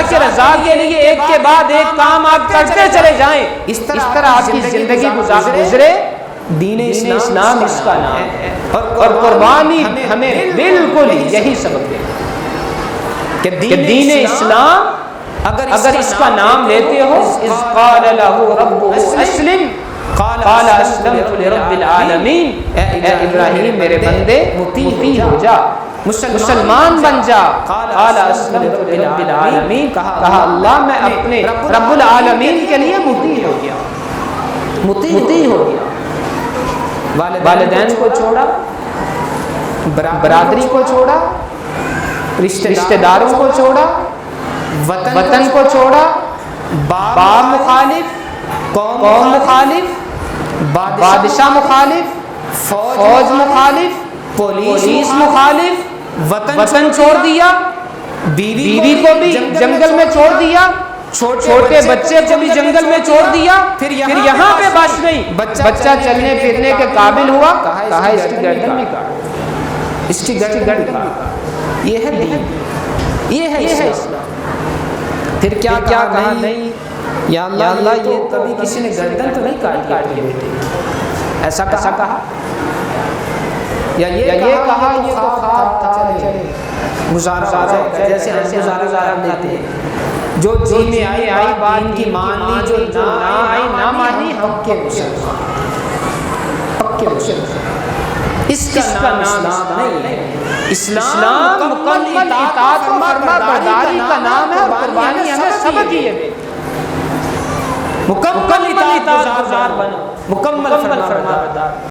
کی رضا کے لیے ایک کے بعد ایک کام آپ کرتے چلے جائیں، اس طرح آپ کی زندگی گزرے، دین اسلام اس کا نام ہے۔ اور قربانی ہمیں بالکل یہی سبق دے کہ دین اسلام اگر اس کا نام لیتے ہو، اذ قال له ربه اسلم قال اسلمت لرب العالمین، اے ابراہیم میرے بندے مطیع ہو جا، مسلمان بن جا۔ قال اسلمت لرب العالمین، کہا اللہ میں اپنے رب العالمین کے لیے مطیع ہو گیا، مطیع ہو گیا۔ والدین کو چھوڑا، برادری کو چھوڑا، رشتہ داروں کو چھوڑا، وطن کو چھوڑا، باپ مخالف، قوم مخالف، بادشاہ مخالف، فوج مخالف، پولیس مخالف، وطن چھوڑ دیا، بیوی کو بھی جنگل میں چھوڑ دیا، چھوٹے بچے کو بھی جنگل میں چھوڑ دیا، پھر یہاں پہ بس نہیں، بچہ چلنے پھرنے کے قابل ہوا، کہا اس کی گردن بھی کاٹ، اس کی گردن کاٹ۔ یہ ہے دین، یہ ہے اسلام۔ پھر کیا کہا؟ نہیں یا اللہ یہ کبھی کسی نے گردن تو نہیں کاٹ کے بیٹے، ایسا کہا؟ یا یہ کہا یہ تو خواب تھا، چلے گزارا جیسے ہم گزارا دیتے ہیں، جو جی میں آئی بات ان کی مان لی، جو نہ آئی نہ مانی، ہم کے مسلمان، پکے مسلمان۔ اس کا نام اسلام نہیں ہے۔ اسلام مکمل اطاعت و فرما برداری کا نام ہے، اور قربانی ہمیں سبق یہ دے، مکمل اطاعت گزار بنو، مکمل فرما بردار۔